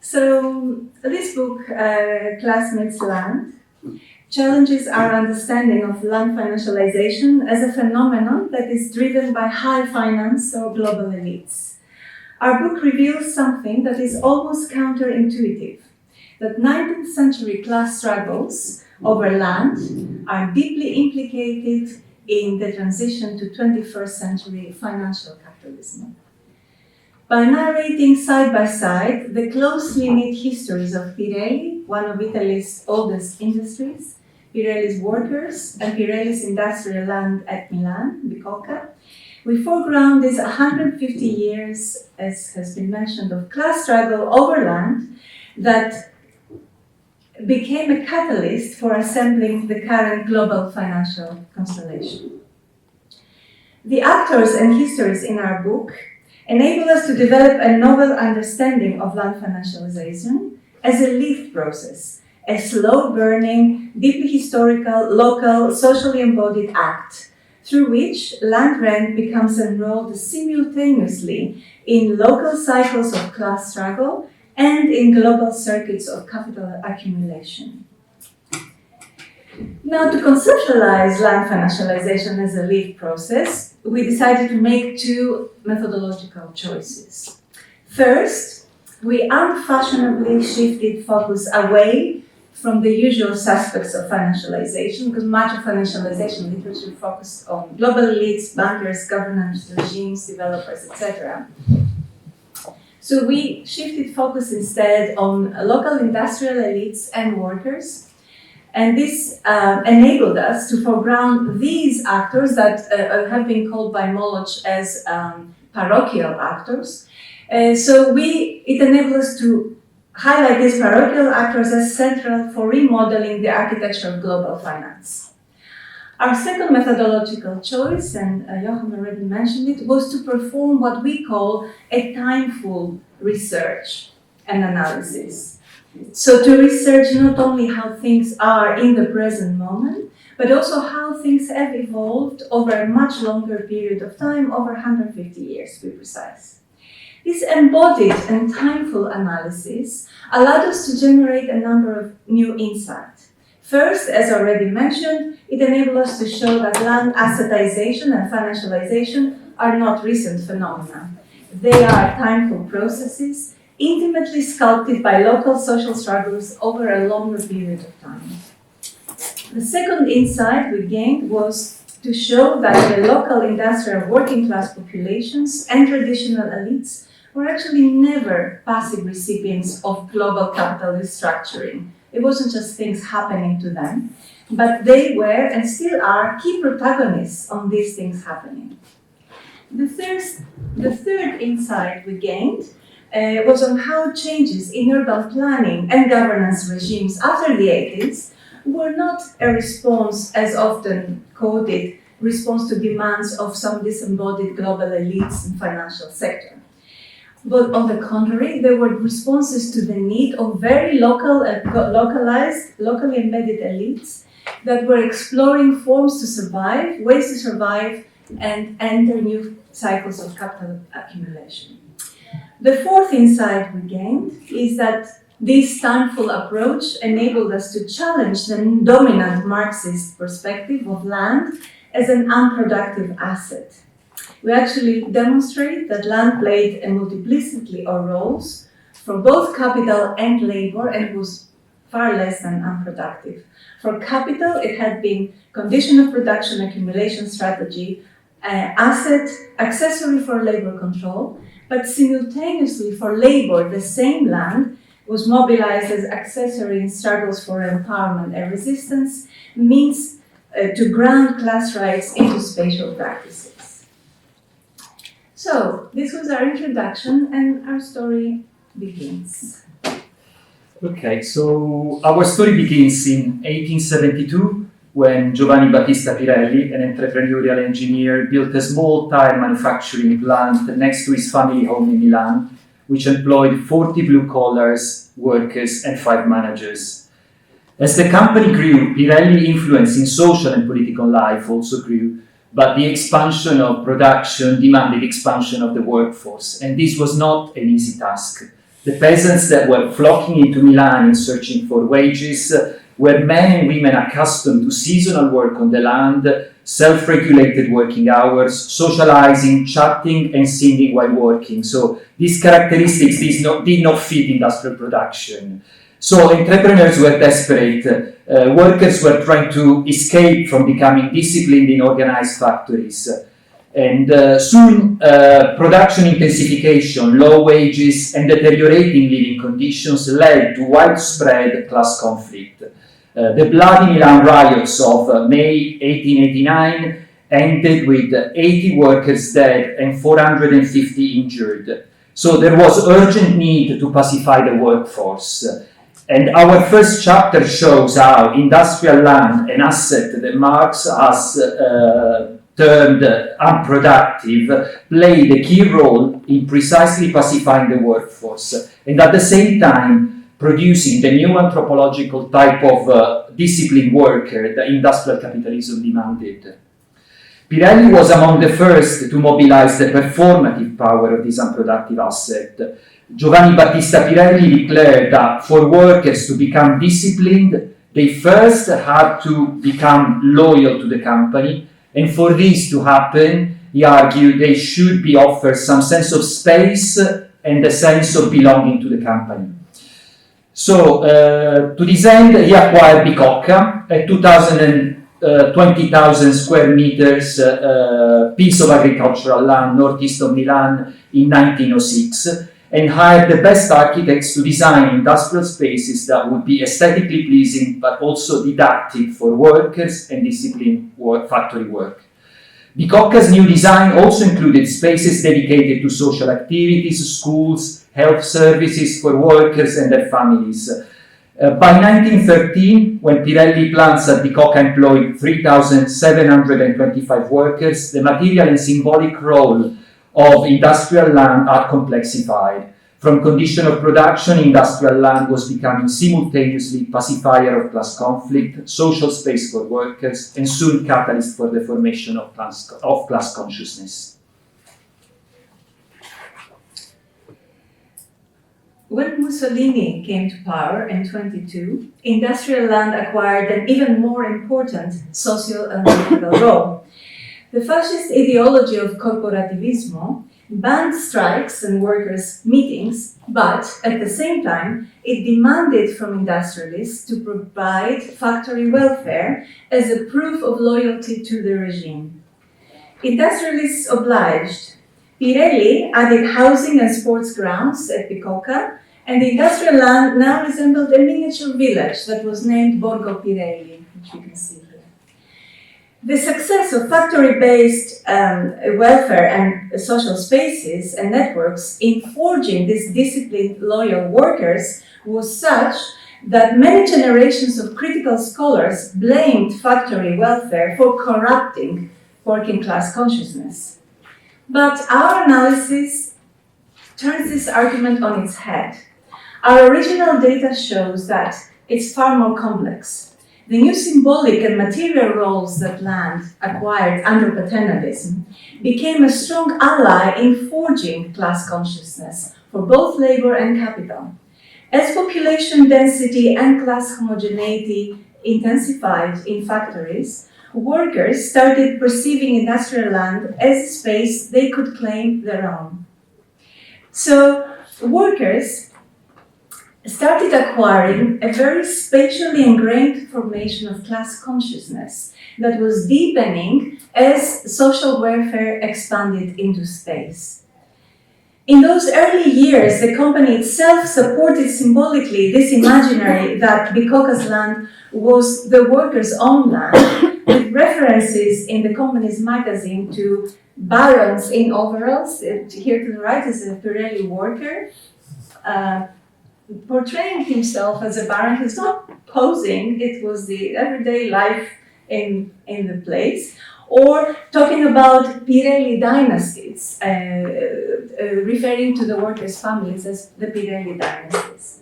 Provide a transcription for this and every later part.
So this book, Classmates Land, challenges our understanding of land financialization as a phenomenon that is driven by high finance or global elites. Our book reveals something that is almost counterintuitive, that 19th century class struggles over land are deeply implicated in the transition to 21st century financial capitalism. By narrating side by side the closely knit histories of Pirelli, one of Italy's oldest industries, Pirelli's workers, and Pirelli's industrial land at Milan, Bicocca, we foreground is 150 years, as has been mentioned, of class struggle over land that became a catalyst for assembling the current global financial constellation. The actors and histories in our book enable us to develop a novel understanding of land financialization as a lived process, a slow-burning, deeply historical, local, socially embodied act, through which land rent becomes enrolled simultaneously in local cycles of class struggle and in global circuits of capital accumulation. Now, to conceptualize land financialization as a lived process, we decided to make two methodological choices. First, we unfashionably shifted focus away from the usual suspects of financialization, because much of financialization literature focused on global elites, bankers, governance regimes, developers, etc. So we shifted focus instead on local industrial elites and workers. And this enabled us to foreground these actors that have been called by Moloch as parochial actors. It enabled us to highlight these parochial actors as central for remodeling the architecture of global finance. Our second methodological choice, and Johan already mentioned it, was to perform what we call a timeful research and analysis. So to research not only how things are in the present moment, but also how things have evolved over a much longer period of time, over 150 years to be precise. This embodied and timeful analysis allowed us to generate a number of new insights. First, as already mentioned, it enabled us to show that land assetization and financialization are not recent phenomena. They are timeful processes intimately sculpted by local social struggles over a longer period of time. The second insight we gained was to show that the local industrial working class populations and traditional elites were actually never passive recipients of global capitalist structuring. It wasn't just things happening to them, but they were and still are key protagonists on these things happening. The third insight we gained was on how changes in urban planning and governance regimes after the 80s were not a response, as often quoted, response to demands of some disembodied global elites in financial sector. But on the contrary, they were responses to the need of very localized, locally embedded elites that were exploring forms to survive, ways to survive, and enter new cycles of capital accumulation. The fourth insight we gained is that this timeful approach enabled us to challenge the dominant Marxist perspective of land as an unproductive asset. We actually demonstrate that land played a multiplicity of roles for both capital and labor and was far less than unproductive. For capital, it had been condition of production, accumulation strategy, asset, accessory for labor control, but simultaneously for labor, the same land was mobilized as accessory in struggles for empowerment and resistance, means to ground class rights into spatial practices. So, this was our introduction and our story begins. Okay, so our story begins in 1872 when Giovanni Battista Pirelli, an entrepreneurial engineer, built a small tire manufacturing plant next to his family home in Milan, which employed 40 blue-collars, workers, and 5 managers. As the company grew, Pirelli's influence in social and political life also grew, but the expansion of production demanded expansion of the workforce, and this was not an easy task. The peasants that were flocking into Milan in searching for wages were men and women accustomed to seasonal work on the land, self-regulated working hours, socializing, chatting, and singing while working. So these characteristics did not fit industrial production. So entrepreneurs were desperate. Workers were trying to escape from becoming disciplined in organized factories. And soon, production intensification, low wages, and deteriorating living conditions led to widespread class conflict. The bloody Milan riots of May 1889 ended with 80 workers dead and 450 injured. So there was urgent need to pacify the workforce. And our first chapter shows how industrial land, an asset that Marx has termed unproductive, played a key role in precisely pacifying the workforce, and at the same time producing the new anthropological type of disciplined worker that industrial capitalism demanded. Pirelli was among the first to mobilize the performative power of this unproductive asset. Giovanni Battista Pirelli declared that for workers to become disciplined, they first had to become loyal to the company, and for this to happen, he argued they should be offered some sense of space and a sense of belonging to the company. So, to this end, he acquired Bicocca, a 20,000 square meters piece of agricultural land northeast of Milan in 1906, and hired the best architects to design industrial spaces that would be aesthetically pleasing but also didactic for workers and disciplined factory work. Bicocca's new design also included spaces dedicated to social activities, schools, health services for workers and their families. By 1913, when Pirelli plants at Bicocca employed 3,725 workers, the material and symbolic role of industrial land are complexified. From condition of production, industrial land was becoming simultaneously pacifier of class conflict, social space for workers, and soon catalyst for the formation of class consciousness. When Mussolini came to power in 1922, industrial land acquired an even more important social and political role. The fascist ideology of corporativismo banned strikes and workers' meetings, but at the same time, it demanded from industrialists to provide factory welfare as a proof of loyalty to the regime. Industrialists obliged. Pirelli added housing and sports grounds at Bicocca, and the industrial land now resembled a miniature village that was named Borgo Pirelli, which you can see here. The success of factory-based welfare and social spaces and networks in forging these disciplined, loyal workers was such that many generations of critical scholars blamed factory welfare for corrupting working class consciousness. But our analysis turns this argument on its head. Our original data shows that it's far more complex. The new symbolic and material roles that land acquired under paternalism became a strong ally in forging class consciousness for both labor and capital. As population density and class homogeneity intensified in factories, workers started perceiving industrial land as a space they could claim their own. So workers started acquiring a very spatially ingrained formation of class consciousness that was deepening as social welfare expanded into space. In those early years, the company itself supported symbolically this imaginary that Bicocca's land was the workers' own land, with references in the company's magazine to barons in overalls. Here to the right is a Pirelli worker, portraying himself as a baron. He's not posing, it was the everyday life in the place. Or talking about Pirelli dynasties, referring to the workers' families as the Pirelli dynasties.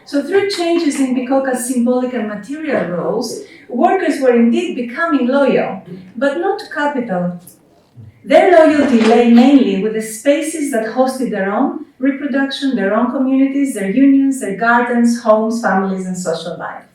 So through changes in Bicocca's symbolic and material roles, workers were indeed becoming loyal, but not to capital. Their loyalty lay mainly with the spaces that hosted their own reproduction, their own communities, their unions, their gardens, homes, families, and social life.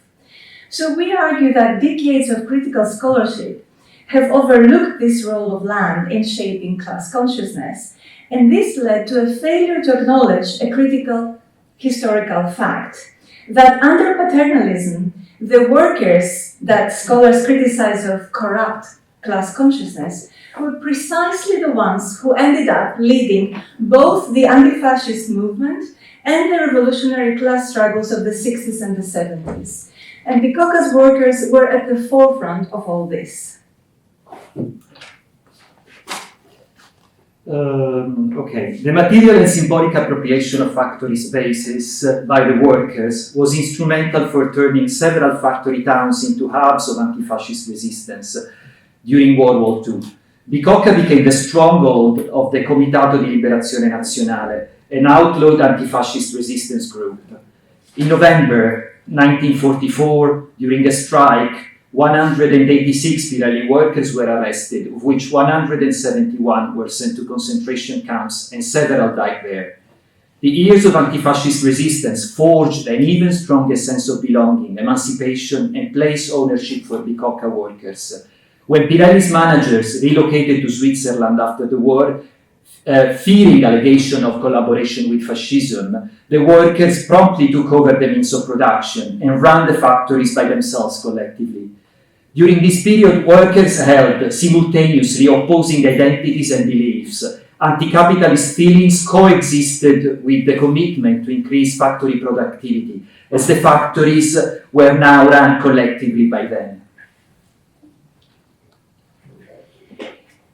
So we argue that decades of critical scholarship have overlooked this role of land in shaping class consciousness, and this led to a failure to acknowledge a critical historical fact that under paternalism, the workers that scholars criticize of corrupt class consciousness were precisely the ones who ended up leading both the anti-fascist movement and the revolutionary class struggles of the 60s and the 70s. And Bikoka's workers were at the forefront of all this. The material and symbolic appropriation of factory spaces by the workers was instrumental for turning several factory towns into hubs of anti-fascist resistance during World War II. Bicocca became the stronghold of the Comitato di Liberazione Nazionale, an outlawed anti-fascist resistance group. In November 1944, during a strike, 186 Pirelli workers were arrested, of which 171 were sent to concentration camps and several died there. The years of anti-fascist resistance forged an even stronger sense of belonging, emancipation, and place ownership for Bicocca workers. When Pirelli's managers relocated to Switzerland after the war, fearing allegation of collaboration with fascism, the workers promptly took over the means of production and ran the factories by themselves collectively. During this period, workers held simultaneously opposing identities and beliefs. Anti-capitalist feelings coexisted with the commitment to increase factory productivity, as the factories were now run collectively by them.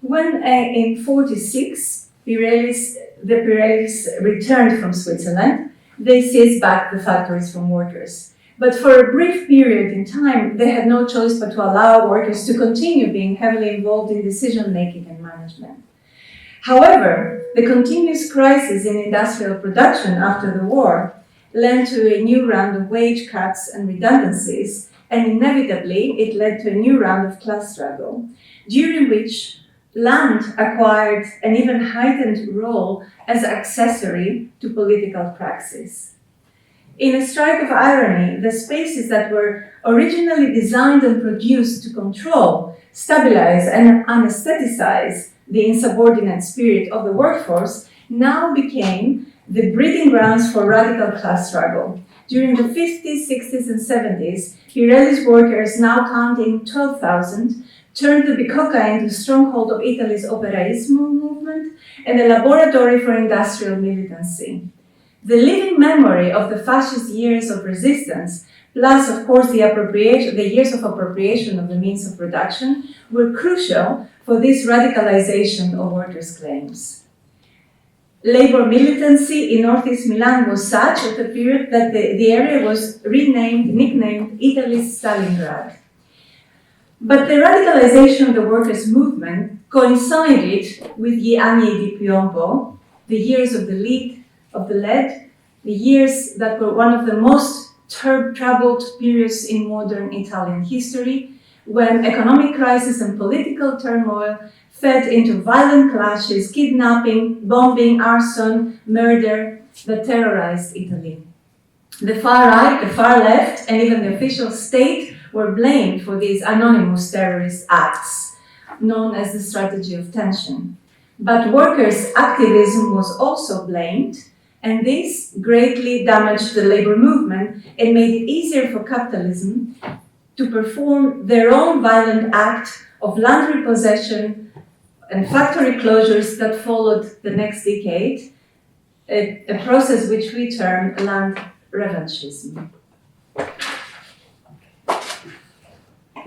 When in 1946, the Pirellis returned from Switzerland, they seized back the factories from workers. But for a brief period in time, they had no choice but to allow workers to continue being heavily involved in decision-making and management. However, the continuous crisis in industrial production after the war led to a new round of wage cuts and redundancies, and inevitably it led to a new round of class struggle, during which land acquired an even heightened role as accessory to political praxis. In a strike of irony, the spaces that were originally designed and produced to control, stabilize, and anesthetize the insubordinate spirit of the workforce now became the breeding grounds for radical class struggle. During the 50s, 60s, and 70s, Pirelli's workers, now counting 12,000, turned the Bicocca into a stronghold of Italy's operaismo movement and a laboratory for industrial militancy. The living memory of the fascist years of resistance, plus, of course, the years of appropriation of the means of production, were crucial for this radicalization of workers' claims. Labor militancy in northeast Milan was such at the period that the area was nicknamed Italy's Stalingrad. But the radicalization of the workers' movement coincided with gli anni di piombo, the years of the lead, the years that were one of the most troubled periods in modern Italian history, when economic crisis and political turmoil fed into violent clashes, kidnapping, bombing, arson, murder that terrorized Italy. The far right, the far left, and even the official state were blamed for these anonymous terrorist acts, known as the strategy of tension. But workers' activism was also blamed, and this greatly damaged the labor movement and made it easier for capitalism to perform their own violent act of land repossession and factory closures that followed the next decade, a process which we term land revanchism.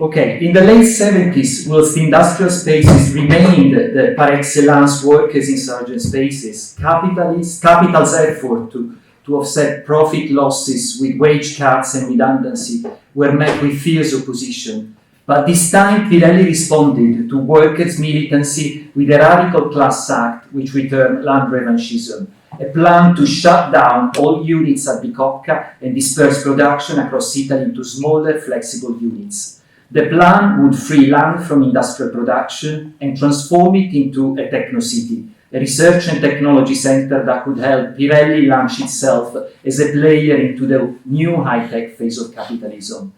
Okay, in the late 70s, whilst the industrial spaces remained the par excellence workers' insurgent spaces, capital's effort to offset profit losses with wage cuts and redundancy were met with fierce opposition. But this time, Pirelli responded to workers' militancy with a radical class act, which we term land revanchism, a plan to shut down all units at Bicocca and disperse production across Italy into smaller, flexible units. The plan would free land from industrial production and transform it into a techno-city, a research and technology center that could help Pirelli launch itself as a player into the new high-tech phase of capitalism.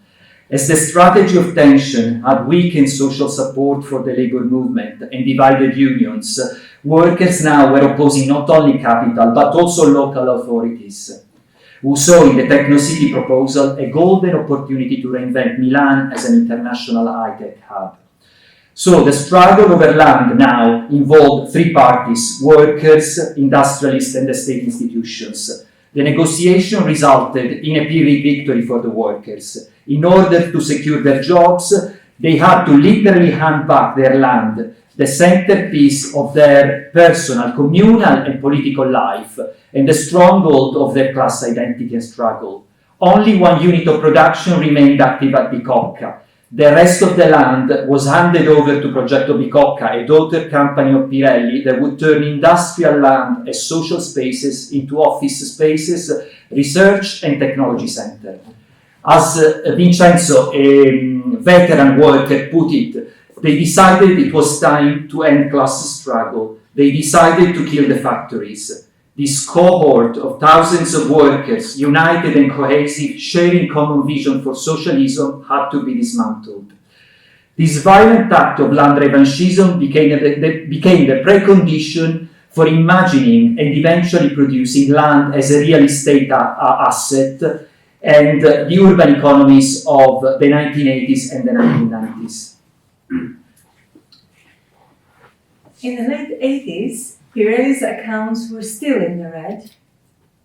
As the strategy of tension had weakened social support for the labor movement and divided unions, workers now were opposing not only capital but also local authorities, who saw in the Techno-City proposal a golden opportunity to reinvent Milan as an international high-tech hub. So the struggle over land now involved three parties: workers, industrialists, and the state institutions. The negotiation resulted in a Pyrrhic victory for the workers. In order to secure their jobs, they had to literally hand back their land, the centerpiece of their personal, communal, and political life, and the stronghold of their class identity and struggle. Only one unit of production remained active at Bicocca. The rest of the land was handed over to Progetto Bicocca, a daughter company of Pirelli that would turn industrial land as social spaces into office spaces, research and technology center. As Vincenzo, a veteran worker, put it, they decided it was time to end class struggle. They decided to kill the factories. This cohort of thousands of workers, united and cohesive, sharing common vision for socialism, had to be dismantled. This violent act of land revanchism became the precondition for imagining and eventually producing land as a real estate asset and the urban economies of the 1980s and the 1990s. In the late 80s, Pirelli's accounts were still in the red,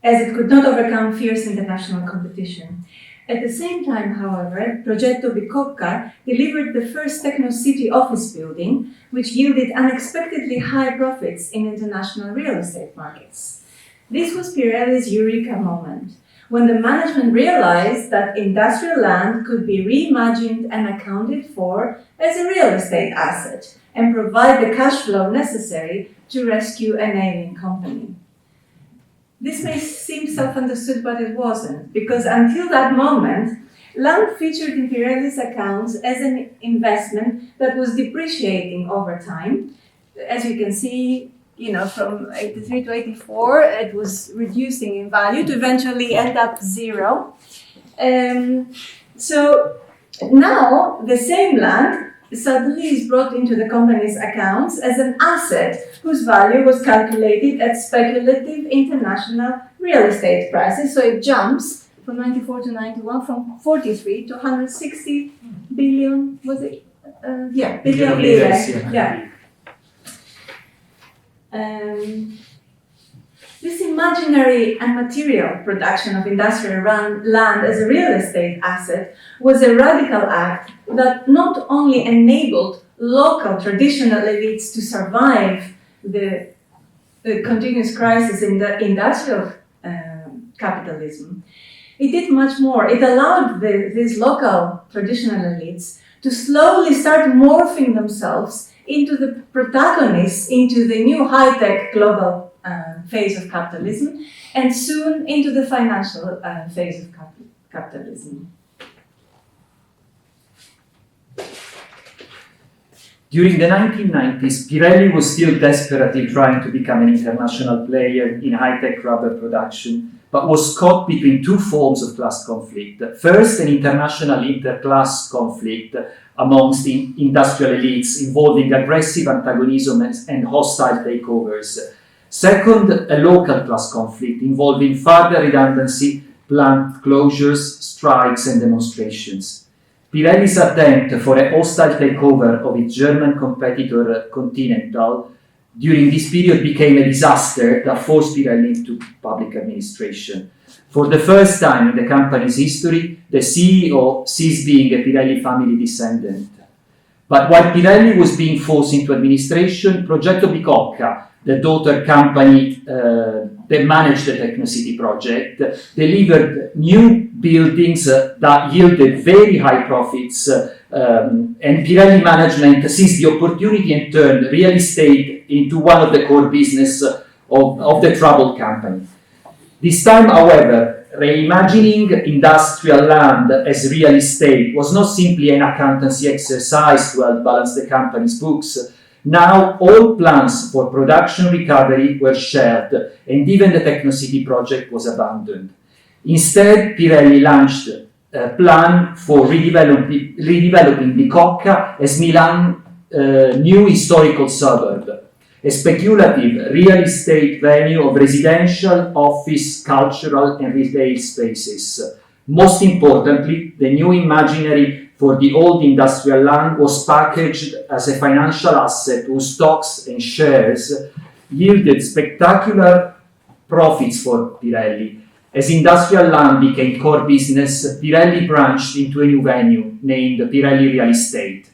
as it could not overcome fierce international competition. At the same time, however, Progetto Bicocca delivered the first techno-city office building, which yielded unexpectedly high profits in international real estate markets. This was Pirelli's eureka moment, when the management realized that industrial land could be reimagined and accounted for as a real estate asset and provide the cash flow necessary to rescue an ailing company. This may seem self-understood, but it wasn't, because until that moment, land featured in Pirelli's accounts as an investment that was depreciating over time. As you can see, from 83 to 84, it was reducing in value to eventually end up zero. So now the same land suddenly is brought into the company's accounts as an asset whose value was calculated at speculative international real estate prices. So it jumps from 94 to 91, from 43 to 160 billion, was it? Billion lire. Yeah. This imaginary and material production of industrial land as a real estate asset was a radical act that not only enabled local traditional elites to survive the continuous crisis in the industrial capitalism, it did much more. It allowed these local traditional elites to slowly start morphing themselves into the protagonists, into the new high-tech global phase of capitalism, and soon into the financial phase of capitalism. During the 1990s, Pirelli was still desperately trying to become an international player in high-tech rubber production, but was caught between two forms of class conflict. First, an international interclass conflict amongst the industrial elites involving aggressive antagonism and hostile takeovers. Second, a local class conflict involving further redundancy, plant closures, strikes and demonstrations. Pirelli's attempt for a hostile takeover of its German competitor Continental during this period became a disaster that forced Pirelli into public administration. For the first time in the company's history, the CEO ceased being a Pirelli family descendant. But while Pirelli was being forced into administration, Progetto Bicocca, the daughter company that managed the Techno-City project, delivered new buildings that yielded very high profits, and Pirelli management seized the opportunity and turned real estate into one of the core business of the troubled company. This time, however, reimagining industrial land as real estate was not simply an accountancy exercise to help balance the company's books. Now all plans for production recovery were shared, and even the Technocity project was abandoned. Instead, Pirelli launched a plan for redeveloping Bicocca as Milan's new historical suburb, a speculative real estate venue of residential, office, cultural, and retail spaces. Most importantly, the new imaginary for the old industrial land was packaged as a financial asset whose stocks and shares yielded spectacular profits for Pirelli. As industrial land became core business, Pirelli branched into a new venue named Pirelli Real Estate.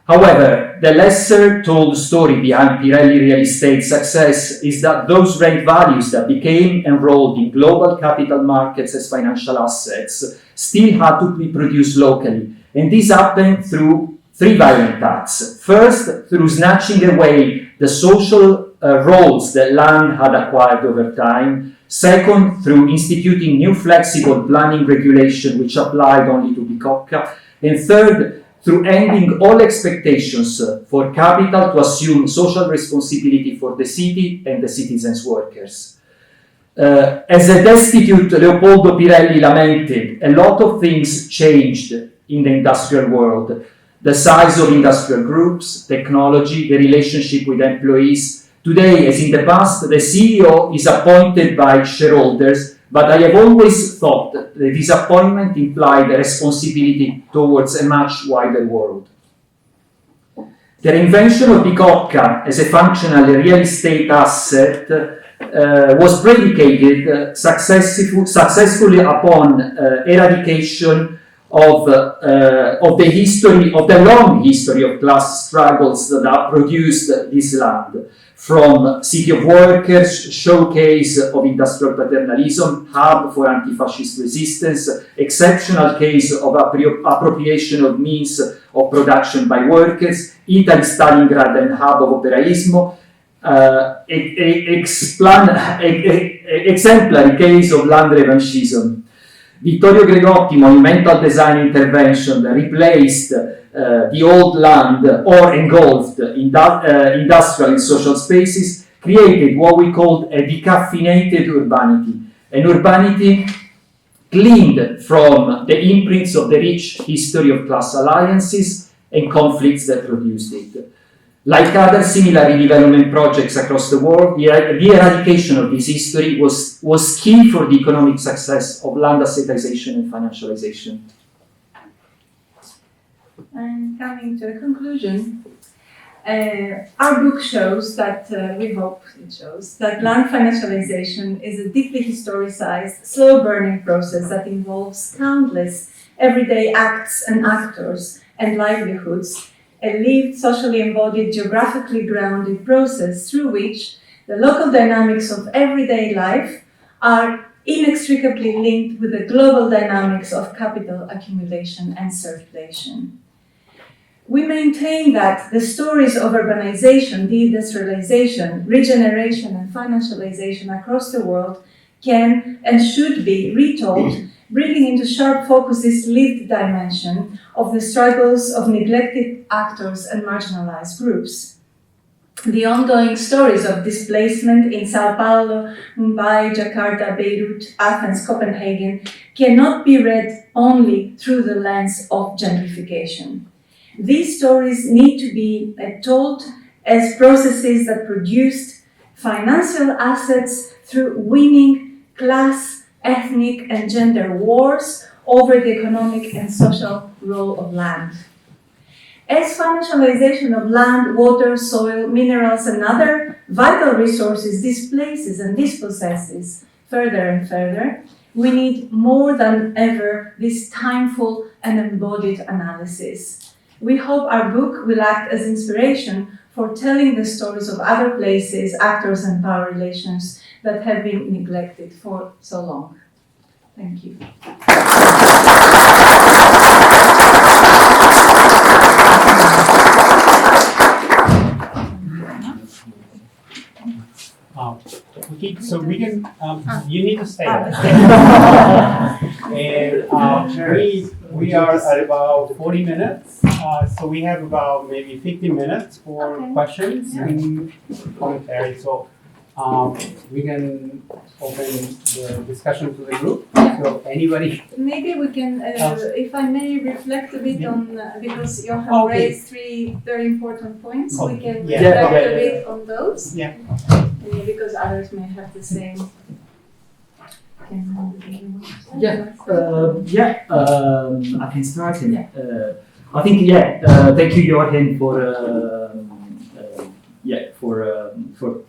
However, the lesser told story behind Pirelli Real Estate success is that those rent values that became enrolled in global capital markets as financial assets still had to be produced locally. And this happened through three violent acts. First, through snatching away the social roles that land had acquired over time. Second, through instituting new flexible planning regulation which applied only to Bicocca. And third, through ending all expectations for capital to assume social responsibility for the city and the citizens' workers. As a destitute Leopoldo Pirelli lamented, a lot of things changed in the industrial world. The size of industrial groups, technology, the relationship with employees. Today, as in the past, the CEO is appointed by shareholders, but I have always thought that this appointment implied a responsibility towards a much wider world. The reinvention of Bicocca as a functional real estate asset was predicated successfully upon eradication of the long history of class struggles that produced this land. From City of Workers, showcase of industrial paternalism, hub for anti-fascist resistance, exceptional case of appropriation of means of production by workers, Italy, Stalingrad, and hub of operaismo, exemplary case of land revanchism. Vittorio Gregotti monumental design intervention replaced the old land or engulfed industrial and social spaces, created what we called a decaffeinated urbanity, an urbanity cleaned from the imprints of the rich history of class alliances and conflicts that produced it. Like other similar redevelopment projects across the world, the eradication of this history was key for the economic success of land assetization and financialization. And coming to a conclusion, our book shows that, we hope it shows, that land financialization is a deeply historicized, slow-burning process that involves countless everyday acts and actors and livelihoods, a lived, socially embodied, geographically grounded process through which the local dynamics of everyday life are inextricably linked with the global dynamics of capital accumulation and circulation. We maintain that the stories of urbanization, deindustrialization, regeneration, and financialization across the world can and should be retold, bringing into sharp focus this lived dimension of the struggles of neglected actors and marginalized groups. The ongoing stories of displacement in Sao Paulo, Mumbai, Jakarta, Beirut, Athens, Copenhagen cannot be read only through the lens of gentrification. These stories need to be told as processes that produced financial assets through winning class, ethnic, and gender wars over the economic and social role of land. As financialization of land, water, soil, minerals, and other vital resources displaces and dispossesses further and further, we need more than ever this timeful and embodied analysis. We hope our book will act as inspiration for telling the stories of other places, actors, and power relations that have been neglected for so long. Thank you. Okay, so we can, you need to stay there. And we are at about 40 minutes, so we have about maybe 15 minutes for questions and commentary. So we can open the discussion to the group. So anybody? Maybe we can, if I may, reflect a bit on, because you have raised 3 very important points. We can reflect a bit on those. Yeah. Because others may have the same. I can start. I think thank you, Joachim, for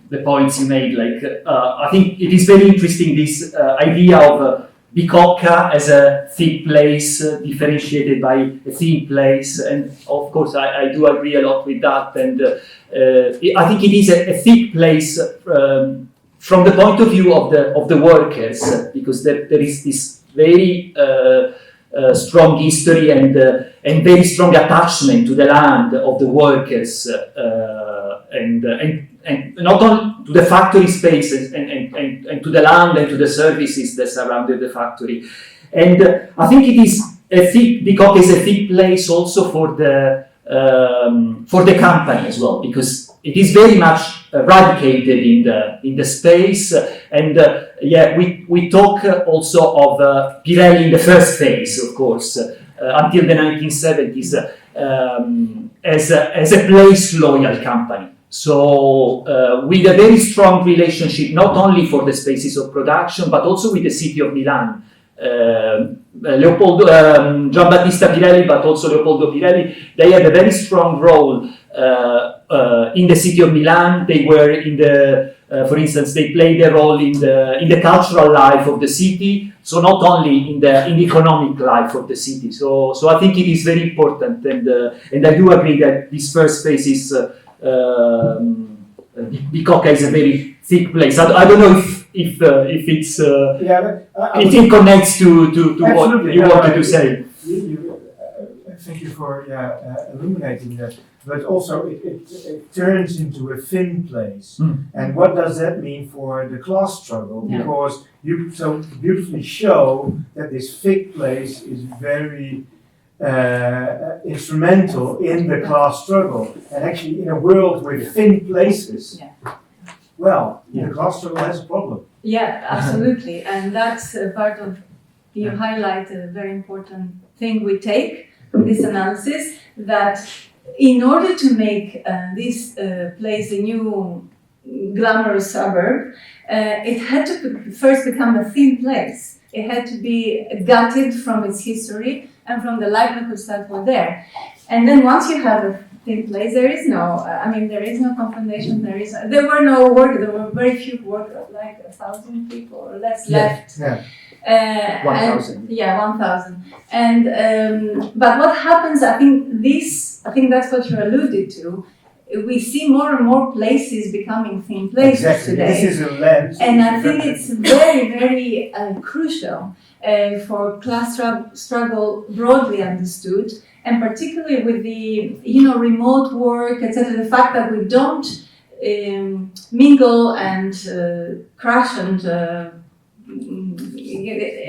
the points you made. Like I think it is very interesting, this idea of Bicocca as a thick place, differentiated by a thin place, and of course I do agree a lot with that. And I think it is a thick place from the point of view of the workers, because there is this very strong history and very strong attachment to the land of the workers, and not only to the factory spaces and to the land and to the services that surrounded the factory. And I think it is Bicocca is a thick place also for the company as well, because it is very much radicated in the space. And we talk also of Pirelli in the first phase, of course, until the 1970s, as a place loyal company. So with a very strong relationship, not only for the spaces of production, but also with the city of Milan. Giambattista Pirelli, but also Leopoldo Pirelli, they had a very strong role in the city of Milan. They were in the, for instance, they played a role in the cultural life of the city. So not only in the economic life of the city. So I think it is very important, and I do agree that this first phase is Bicocca is a very thick place. I don't know if it's if it connects to what you wanted to say. Thank you for illuminating that. But also it turns into a thin place. And what does that mean for the class struggle? Because you so beautifully show that this thick place is very instrumental in the class struggle. And actually in a world with thin places, the class struggle has a problem. Yeah, absolutely. And that's part of, you highlight a very important thing we take from this analysis, that in order to make this place a new glamorous suburb, it had to first become a thin place. It had to be gutted from its history and from the livelihoods that were there. And then once you have a thin place, there is no confrontation, there were no workers, there were very few workers, like 1,000 people or less left. 1,000. 1,000. And but what happens? I think that's what you alluded to. We see more and more places becoming thin places today. This is a lens. And I think it's very, very crucial for class struggle broadly understood, and particularly with the remote work, etc. The fact that we don't mingle and crash and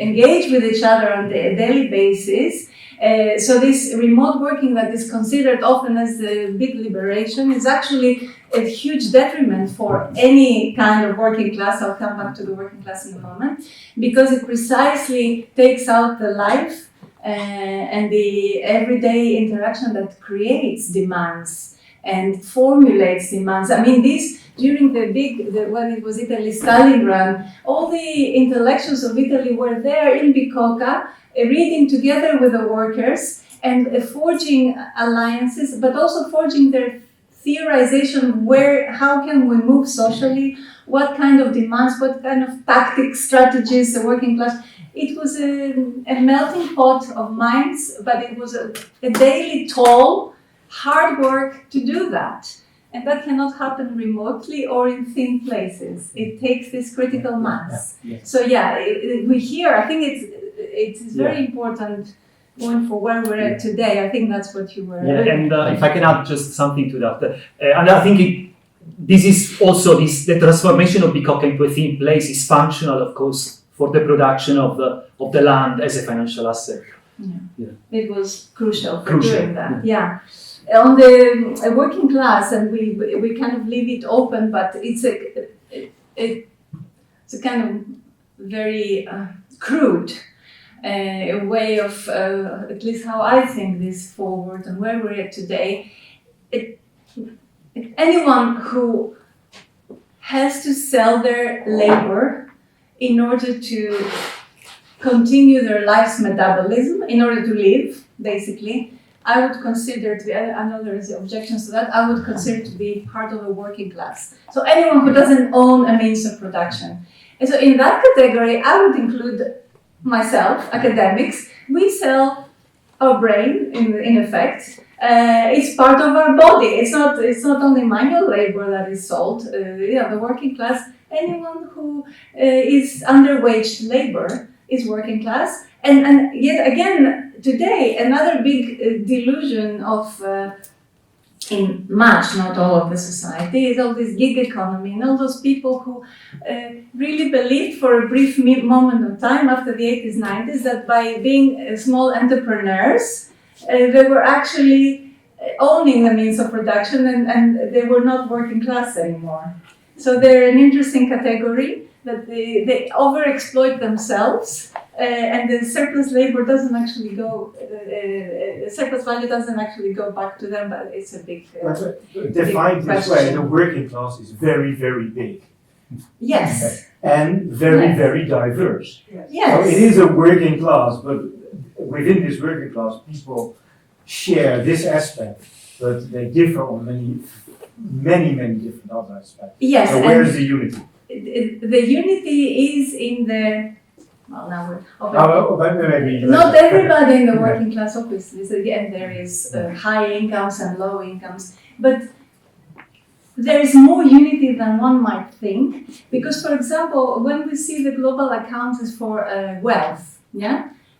engage with each other on a daily basis. So this remote working that is considered often as a big liberation is actually a huge detriment for any kind of working class. I'll come back to the working class in a moment, because it precisely takes out the life and the everyday interaction that creates demands and formulates demands. I mean, during when it was Italy, Stalingrad, all the intellectuals of Italy were there in Bicocca, reading together with the workers and forging alliances, but also forging their theorization how can we move socially, what kind of demands, what kind of tactics, strategies the working class. It was a melting pot of minds, but it was a daily toil, hard work to do that. And that cannot happen remotely or in thin places. It takes this critical mass. So we hear, I think it's very important going for where we're at today. I think that's what you were. And if I can add just something to that, and I think this is also the transformation of Bicocca into a thin place is functional, of course, for the production of the land as a financial asset. It was crucial for doing that. Yeah. On the working class, and we kind of leave it open, but it's a kind of very crude way of, at least how I think this forward and where we're at today. Anyone who has to sell their labor in order to continue their life's metabolism, in order to live, basically, I would consider to be, I know there's objections to that, I would consider to be part of a working class. So anyone who doesn't own a means of production. And so in that category, I would include myself, academics. We sell our brain, in effect. It's part of our body. It's not only manual labor that is sold. The working class, anyone who is under wage labor is working class. And yet again, today, another big delusion of, in much, not all of the society, is all this gig economy and all those people who really believed for a brief moment of time after the 80s, 90s, that by being small entrepreneurs, they were actually owning the means of production and they were not working class anymore. So they're an interesting category that they overexploit themselves. And the surplus labor doesn't actually go, surplus value doesn't actually go back to them, but it's a big defined this way, the working class is very, very big. Yes. And very, very diverse. Yes. So it is a working class, but within this working class, people share this aspect, but they differ on many different other aspects. Yes. So where's the unity? The unity is in the. Well, now Maybe not everybody in the working class, obviously. So again, there is high incomes and low incomes, but there is more unity than one might think. Because, for example, when we see the global accounts for wealth,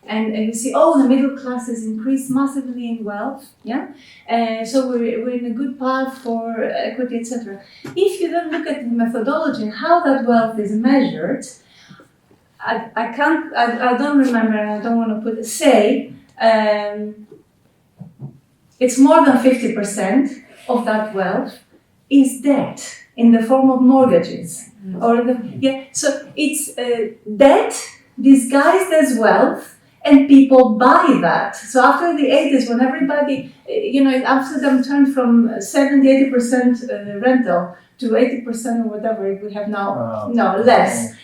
and we see, the middle class has increased massively in wealth, so we're in a good path for equity, etc. If you then look at the methodology and how that wealth is measured, I don't remember, and I don't want to say, it's more than 50% of that wealth is debt in the form of mortgages. So it's debt disguised as wealth, and people buy that. So after the 80s, when everybody, Amsterdam turned from 70-80% rental to 80% or whatever we have now, less.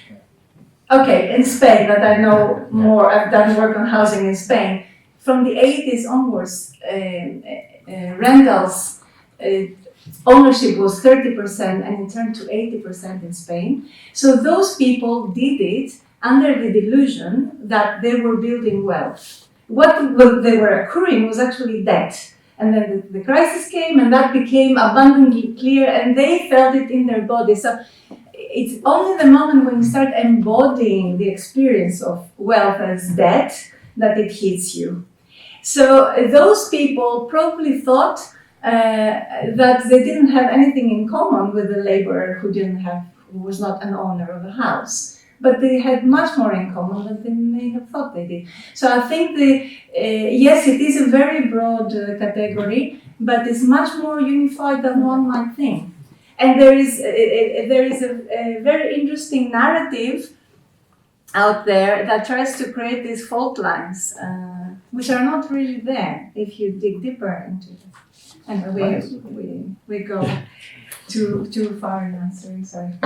Okay, in Spain, that I know more, I've done work on housing in Spain. From the 80s onwards, rentals, ownership was 30% and it turned to 80% in Spain. So those people did it under the delusion that they were building wealth. What they were accruing was actually debt. And then the crisis came and that became abundantly clear and they felt it in their body. So it's only the moment when you start embodying the experience of wealth as debt that it hits you. So those people probably thought that they didn't have anything in common with the laborer who was not an owner of a house. But they had much more in common than they may have thought they did. So I think yes, it is a very broad category, but it's much more unified than one might think. And there is a very interesting narrative out there that tries to create these fault lines, which are not really there if you dig deeper into it. And we go too far in answering. Sorry.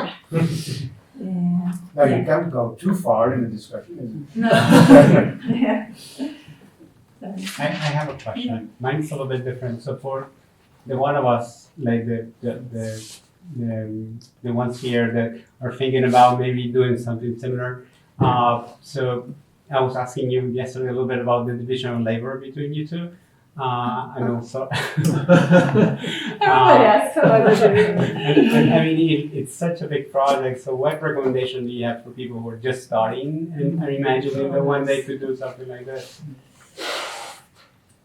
No, you can't go too far in the discussion. No. I have a question. Mine's a little bit different. So for the one of us, like the ones here that are thinking about maybe doing something similar. So I was asking you yesterday a little bit about the division of labor between you two. And also, I mean, it's such a big project. So, what recommendation do you have for people who are just starting and are imagining that one day could do something like this?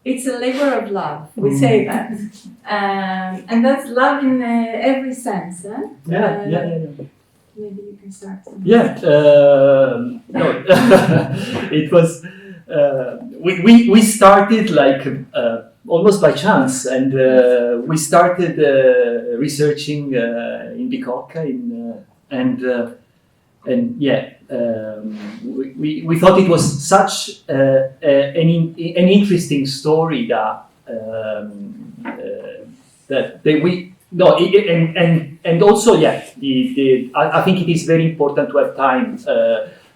it's a labor of love. We say that, and that's love in every sense. Yeah. Maybe you can start. Yeah, no, it was. We started like almost by chance, and we started researching in Bicocca, and yeah, we thought it was such an interesting story that we. No, and also, yeah, I think it is very important to have time.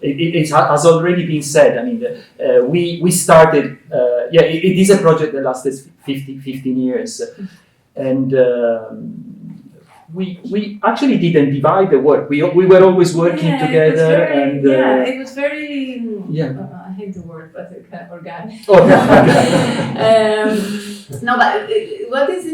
It has already been said. I mean, we started, it is a project that lasted 15 years. And we actually didn't divide the work. We were always working together. It was very, I hate the word, but organic. No, but what is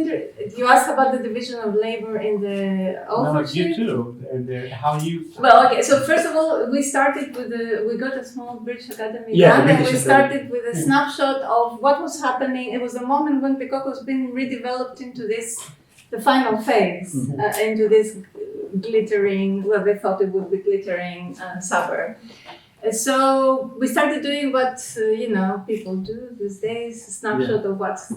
you asked about the division of labor in the authorship? No, you too. And how you. Well, okay. So first of all, we started with we got a small British Academy grant, and we started with a snapshot of what was happening. It was the moment when Bicocca was being redeveloped into the final phase, into this glittering, well, they thought it would be glittering suburb. So we started doing what people do these days, a snapshot of what's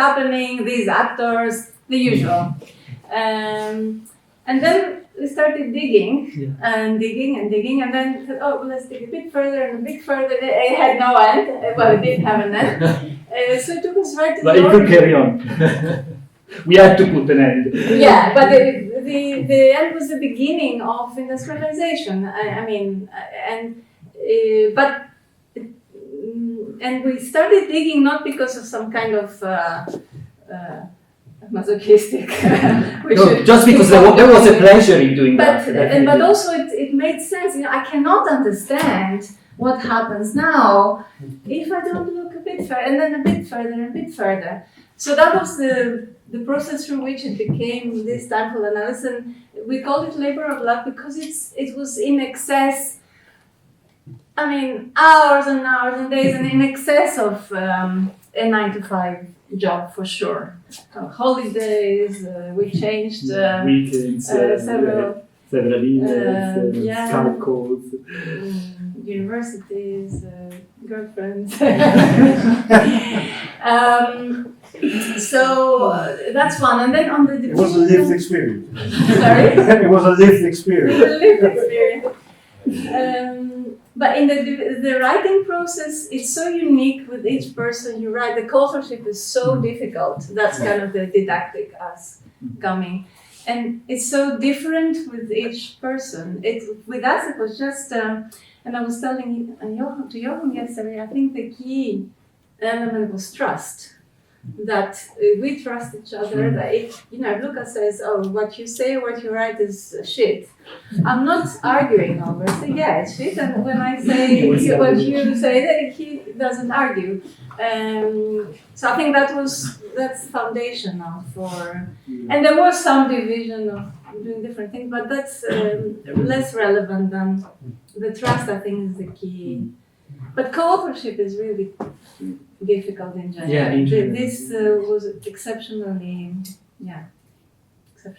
happening, these actors, the usual. And then we started digging and digging, and then said, oh, let's dig a bit further and a bit further. It had no end. Well, it didn't have an end. So it took us right to but it could carry on. We had to put an end. Yeah, but the end was the beginning of industrialization. And we started digging not because of some kind of masochistic. Just because there was a pleasure in doing that. But also it made sense. I cannot understand what happens now if I don't look a bit further, and then a bit further, and a bit further. So that was the process through which it became this timeful analysis. And we call it labor of love because it was in excess. I mean, hours and hours and days, and in excess of a 9-to-5 job for sure. Holidays, we changed weekends, several emails, Skype calls, universities, girlfriends. So that's one, and then on the it was a lived experience. Sorry, it was a lived experience. But in the writing process, it's so unique with each person you write. The co-authorship is so difficult. That's kind of the didactic us coming. And it's so different with each person. With us, it was just, and I was telling to Johan yesterday, I think the key element was trust. That we trust each other, that if Luca says, oh, what you say, what you write is shit, I'm not arguing over it. So yeah, it's shit, and when I say what you say, he doesn't argue. So I think that's foundational for, and there was some division of doing different things, but that's less relevant than the trust. I think is the key. But co-authorship is really difficult in general. Yeah, in general. This was exceptionally good. So,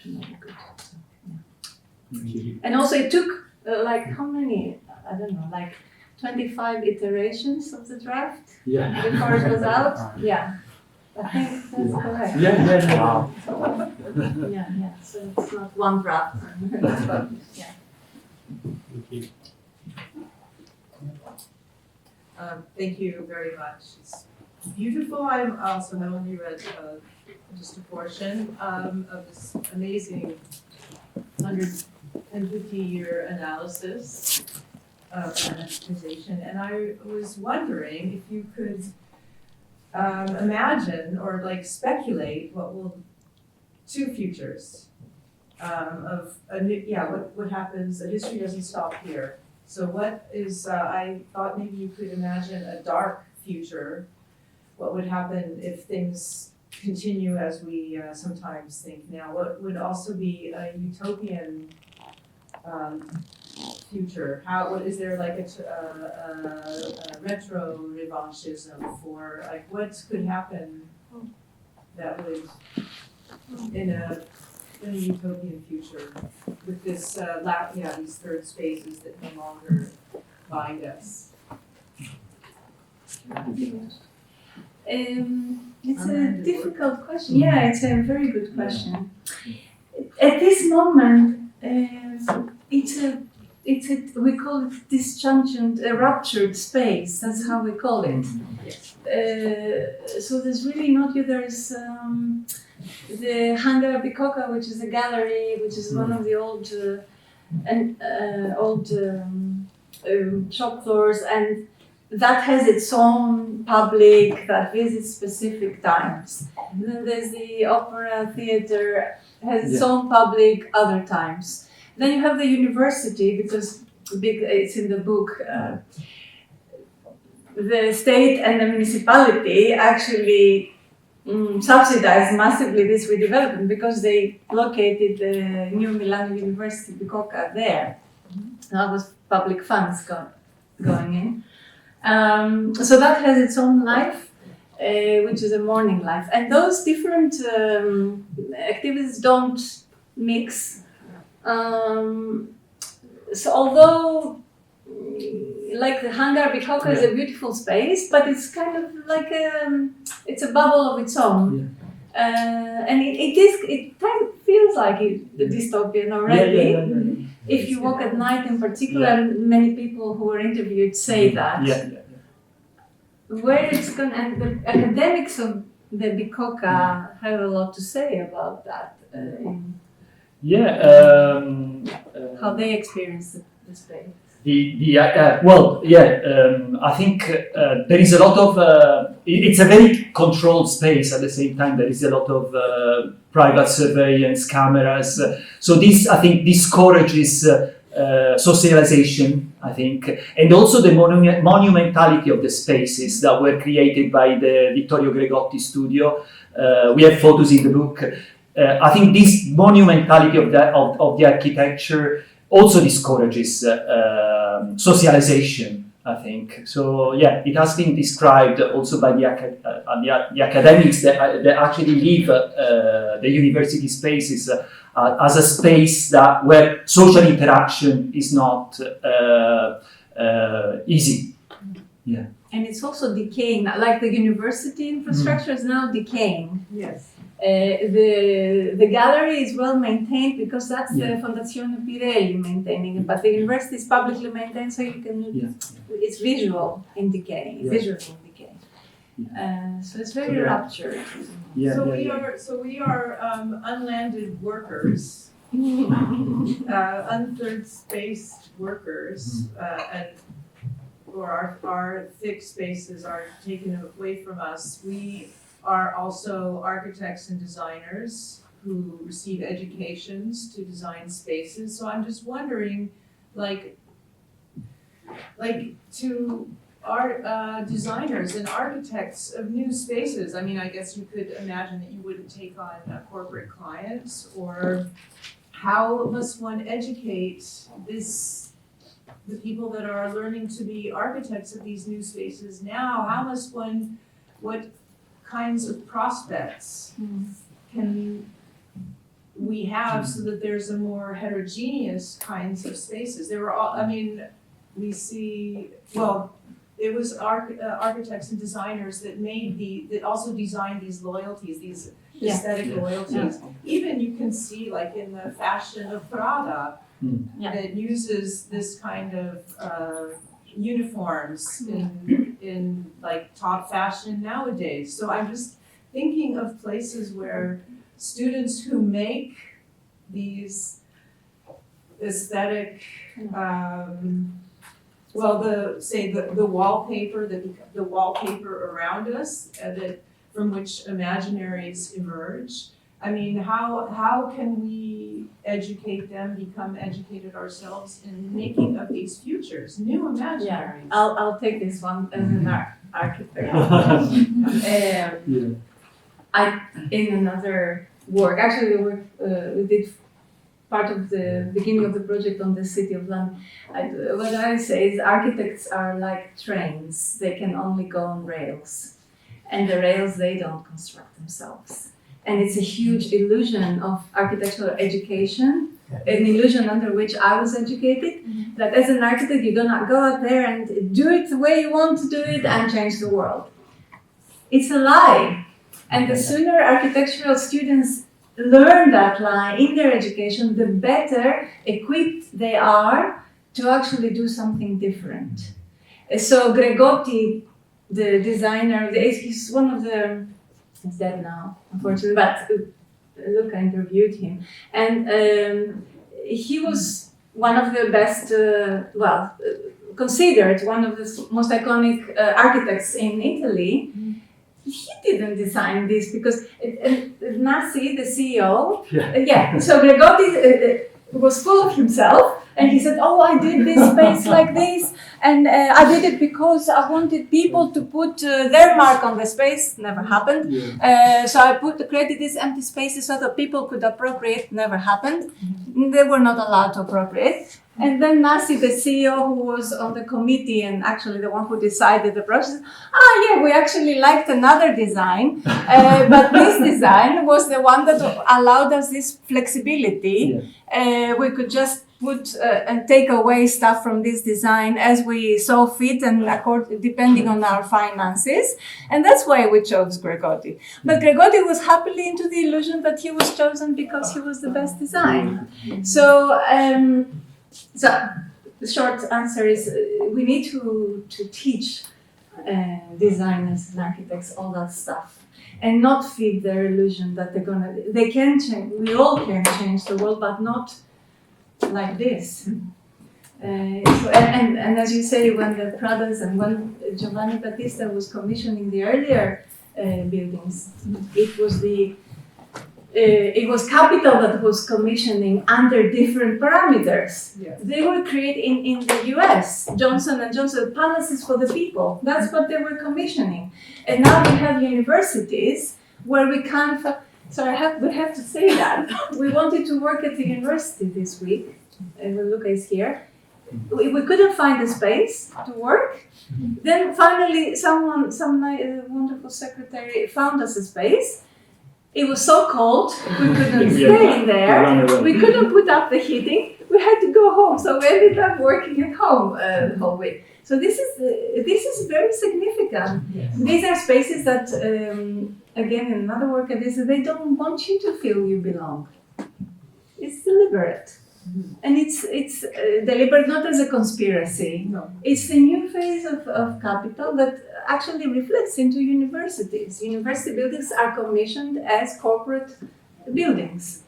yeah. And also it took how many? I don't know, 25 iterations of the draft before it was out. Yeah, I think that's correct. Yeah. Yeah. So it's not one draft. Yeah. Thank you. Thank you very much. It's beautiful. I also have only read just a portion of this amazing 150-year analysis of financialization, and I was wondering if you could imagine or speculate two futures of what happens. History doesn't stop here. So what is, I thought maybe you could imagine a dark future. What would happen if things continue as we sometimes think now? What would also be a utopian future? What is there like a retro revanchism for like what could happen that would in a utopian future with this these third spaces that no longer bind us? It's a difficult question. Yeah, it's a very good question. At this moment, we call it disjunct, a ruptured space. That's how we call it. So there's really not you. There's the Hangar Bikoka, which is a gallery, which is one of the old shop floors, and that has its own public that visits specific times. And then there's the opera theater, has its own public other times. Then you have the university, because it's in the book. The state and the municipality actually subsidized massively this redevelopment because they located the new Milano University Bicocca there. That was public funds going in. So that has its own life, which is a morning life. And those different activities don't mix. So although like the Hangar Bicocca is a beautiful space, but it's kind of like it's a bubble of its own. And it kind of feels like the dystopian already. If you walk at night in particular, and many people who were interviewed say that. Where it's going, and the academics of the Bicocca have a lot to say about that. How they experience the space. I think there is a lot of. It's a very controlled space. At the same time, there is a lot of private surveillance cameras. So this, I think, discourages socialization. I think, and also the monumentality of the spaces that were created by the Vittorio Gregotti studio. We have photos in the book. I think this monumentality of the architecture also discourages socialization, I think. So it has been described also by the academics that actually leave the university spaces as a space where social interaction is not easy. Yeah. And it's also decaying, like the university infrastructure is now decaying. Yes. The gallery is well maintained because that's the Fondazione Pirelli maintaining it, but the university is publicly maintained, so you can. It's visual in decaying. Visual in decaying. So it's very ruptured. So we are unlanded workers, unthird spaced workers, or our fixed spaces are taken away from us. We are also architects and designers who receive educations to design spaces. So I'm just wondering, like to our designers and architects of new spaces. I mean, I guess you could imagine that you wouldn't take on corporate clients, or how must one educate the people that are learning to be architects of these new spaces now? How must one, what kinds of prospects can we have so that there's a more heterogeneous kinds of spaces? There were all, I mean, we see, it was architects and designers that that also designed these loyalties, these aesthetic loyalties. Even you can see like in the fashion of Prada, that uses this kind of uniforms in like top fashion nowadays. So I'm just thinking of places where students who make these aesthetic, the wallpaper around us, from which imaginaries emerge. I mean, how can we educate them, become educated ourselves in making of these futures, new imaginaries? I'll take this one as an architect. In another work, actually the work we did part of the beginning of the project on the City of London. What I say is architects are like trains. They can only go on rails. And the rails, they don't construct themselves. And it's a huge illusion of architectural education, an illusion under which I was educated, that as an architect, you're gonna go out there and do it the way you want to do it and change the world. It's a lie. And the sooner architectural students learn that lie in their education, the better equipped they are to actually do something different. So Gregotti, the designer, he's one of the, he's dead now, unfortunately, but Luca interviewed him. And he was one of the best, considered one of the most iconic architects in Italy. He didn't design this because Nasi, the CEO, so Gregotti was full of himself, and he said, "Oh, I did this space like this, and I did it because I wanted people to put their mark on the space." Never happened. So I created these empty spaces so that people could appropriate. Never happened. They were not allowed to appropriate. And then Nasi, the CEO, who was on the committee and actually the one who decided the process, we actually liked another design, but this design was the one that allowed us this flexibility. We could just put and take away stuff from this design as we saw fit and depending on our finances. And that's why we chose Gregotti. But Gregotti was happily into the illusion that he was chosen because he was the best design. So the short answer is we need to teach designers and architects all that stuff and not feed their illusion that they can change, we all can change the world, but not like this. And as you say, when the Pradas and when Giovanni Battista was commissioning the earlier buildings, it was capital that was commissioning under different parameters. Yes. They were created in the US, Johnson & Johnson, palaces for the people. That's what they were commissioning. And now we have universities where we can't, we have to say that. We wanted to work at the university this week, and Luca is here. We couldn't find a space to work. Then finally some wonderful secretary found us a space. It was so cold, we couldn't stay in there. We couldn't put up the heating. We had to go home, so we ended up working at home the whole week. So this is very significant. Yes. These are spaces that, again, in another work at this, they don't want you to feel you belong. It's deliberate. And it's deliberate not as a conspiracy. No. It's a new phase of capital that actually reflects into universities. University buildings are commissioned as corporate buildings.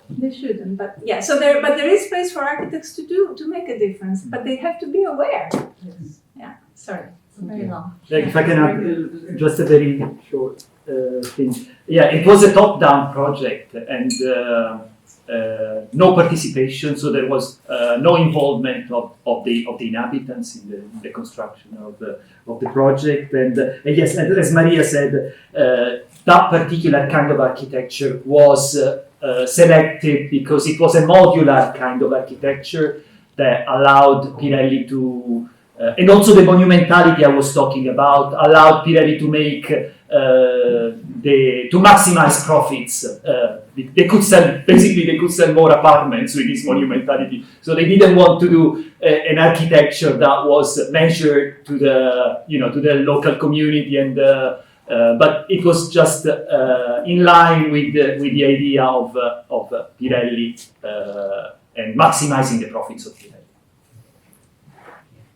They shouldn't, but yeah. So there is space for architects to make a difference, but they have to be aware. Yes. Yeah. Sorry, very long. If I can add just a very short thing. Yeah, it was a top-down project and no participation, so there was no involvement of the inhabitants in the construction of the project. And yes, as Maria said, that particular kind of architecture was selected because it was a modular kind of architecture that allowed Pirelli to, and also the monumentality I was talking about, allowed Pirelli to make to maximize profits. They could sell more apartments with this monumentality. So they didn't want to do an architecture that was measured to the local community, and but it was just in line with the idea of Pirelli and maximizing the profits of Pirelli.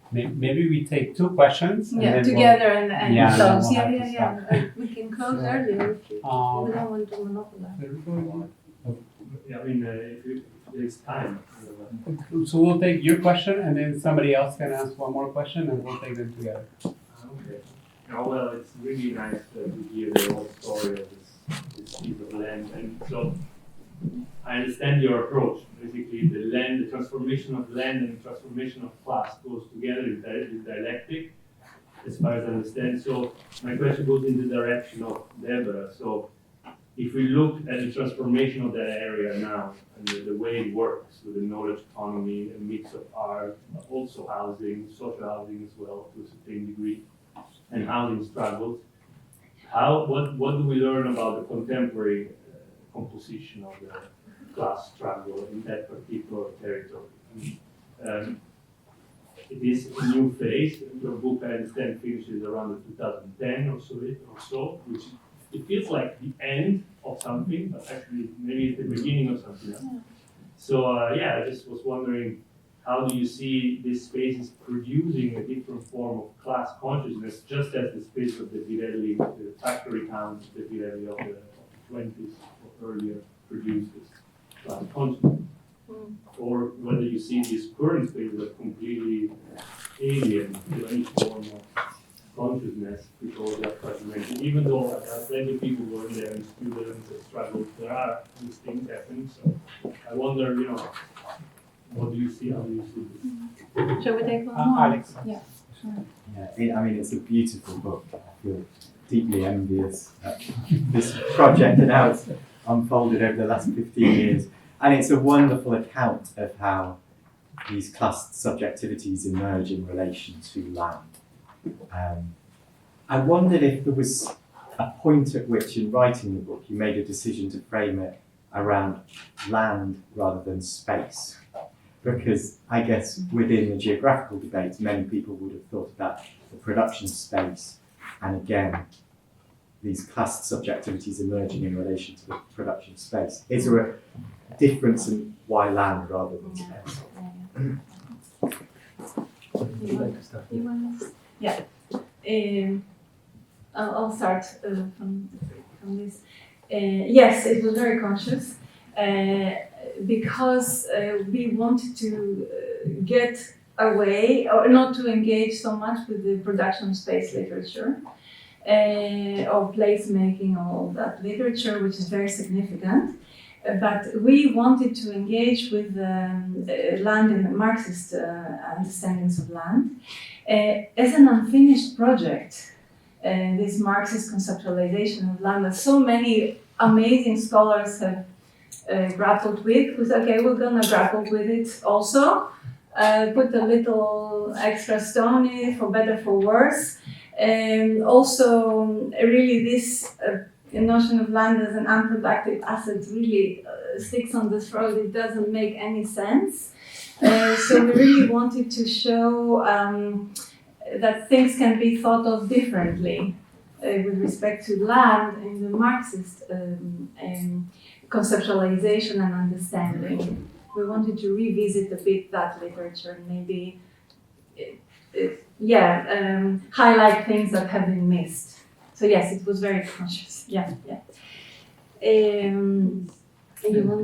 Maybe we take two questions. And Yeah, then together and close. we'll have to Yeah. We can close earlier if you we don't want to monopolize. Yeah, I mean, if there's time. So we'll take your question, and then somebody else can ask one more question, and we'll take them together. Okay. Oh, well, it's really nice to hear the whole story of this piece of land. And so I understand your approach. Basically, the transformation of land and the transformation of class goes together in dialectic, as far as I understand. So my question goes in the direction of Deborah. So if we look at the transformation of that area now and the way it works with the knowledge economy, a mix of art, but also housing, social housing as well to a certain degree, and housing struggles, what do we learn about the contemporary composition of the class struggle in that particular territory? It is a new phase. Your book, I understand, finishes around 2010 or so, which it feels like the end of something, but actually maybe it's the beginning of something else. So I just was wondering, how do you see this space is producing a different form of class consciousness, just as the space of the Virelli, the factory towns, the Virelli of the 20s or earlier produced this class consciousness? Or whether you see this current space as completely alien to any form of consciousness because they are fragmented. Even though there are plenty of people who are there and students and struggles, there are these things happening. So I wonder, what do you see? How do you see this? Shall we take one more? Alex. Yeah, sure. Yeah, I mean, it's a beautiful book. I feel deeply envious at this project and how it's unfolded over the last 15 years. And it's a wonderful account of how these class subjectivities emerge in relation to land. I wondered if there was a point at which, in writing the book, you made a decision to frame it around land rather than space. Because I guess within the geographical debate, many people would have thought about the production space, and again, these class subjectivities emerging in relation to the production space. Is there a difference in why land rather than space? You want to? Yeah. I'll start from this. Yes, it was very conscious because we wanted to get away, or not to engage so much with the production space literature or placemaking, all that literature, which is very significant. But we wanted to engage with land and Marxist understandings of land as an unfinished project. This Marxist conceptualization of land that so many amazing scholars have grappled with. Was okay, we're gonna grapple with it also. Put a little extra stone in it, for better, for worse. And also, really, this notion of land as an unproductive asset really sticks on the throat. It doesn't make any sense. So we really wanted to show that things can be thought of differently with respect to land in the Marxist conceptualization and understanding. We wanted to revisit a bit that literature and maybe highlight things that have been missed. So yes, it was very conscious. Yeah. You want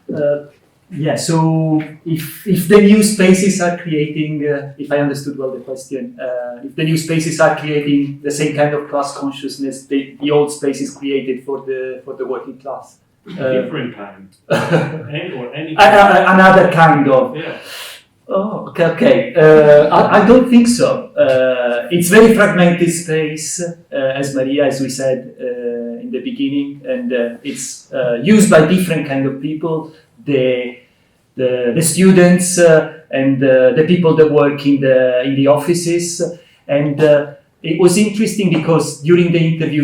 to? So if the new spaces are creating, if I understood well the question, if the new spaces are creating the same kind of class consciousness the old spaces created for the working class. Different kind. Any Another kind of. Yeah. Oh, okay. I don't think so. It's very fragmented space, as we said in the beginning, and it's used by different kind of people. The students and the people that work in the offices, and it was interesting because during the interview,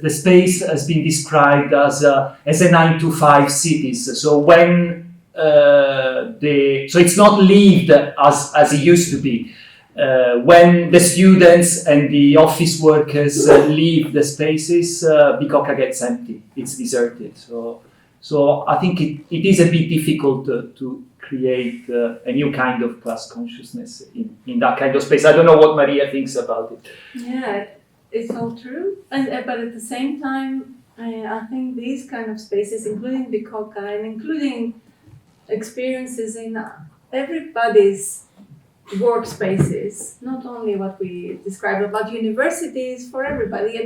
the space has been described as a 9-to-5 cities. So when so it's not lived as it used to be. When the students and the office workers leave the spaces, Bicocca gets empty. It's deserted. So I think it is a bit difficult to create a new kind of class consciousness in that kind of space. I don't know what Maria thinks about it. Yeah, it's all true. But at the same time, I think these kind of spaces, including Bicocca and including experiences in everybody's workspaces, not only what we described about universities, for everybody. In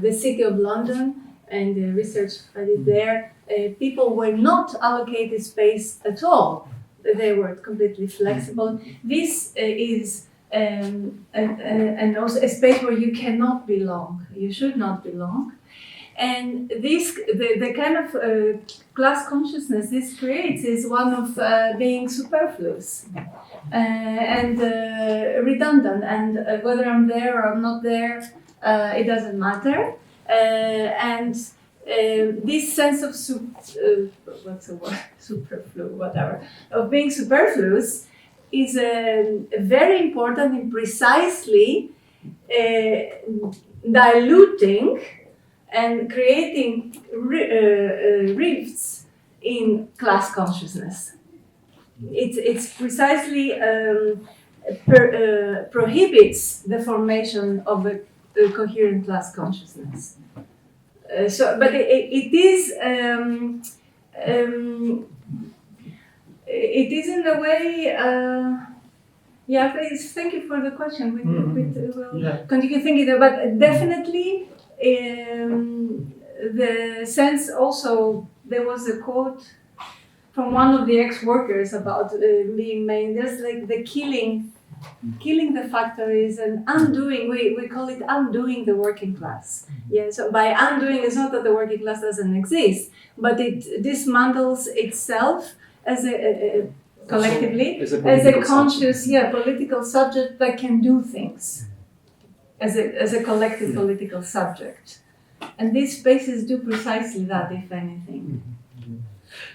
the city of London and the research I did there, people were not allocated space at all. They were completely flexible. This is and also a space where you cannot belong. You should not belong. And this, the kind of class consciousness this creates is one of being superfluous and redundant. And whether I'm there or I'm not there, it doesn't matter. And this sense of what's the word? Superfluous, whatever, of being superfluous is very important in precisely diluting and creating rifts in class consciousness. It's precisely prohibits the formation of a coherent class consciousness. But it is in a way. Yeah, please. Thank you for the question. We'll continue thinking about, but definitely. The sense also, there was a quote from one of the ex-workers about being made. There's like the killing the factories and undoing, we call it undoing the working class. Yeah, so by undoing, it's not that the working class doesn't exist, but it dismantles itself as a collectively, as a conscious, political subject that can do things. As a collective political subject. And these spaces do precisely that, if anything.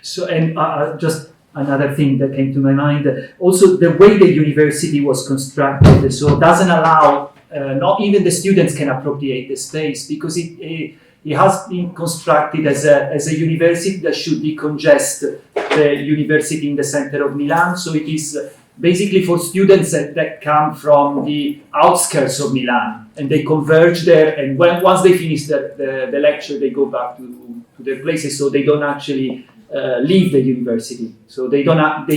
So, and just another thing that came to my mind, also the way the university was constructed, so doesn't allow, not even the students can appropriate the space, because it has been constructed as a university that should decongest the university in the center of Milan, so it is basically for students that come from the outskirts of Milan, and they converge there, and once they finish the lecture, they go back to their places, so they don't actually leave the university. So they do not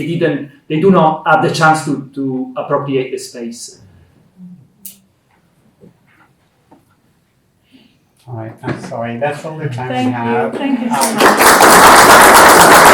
have the chance to appropriate the space. All right, I'm sorry, that's all the time we Thank have. you so much.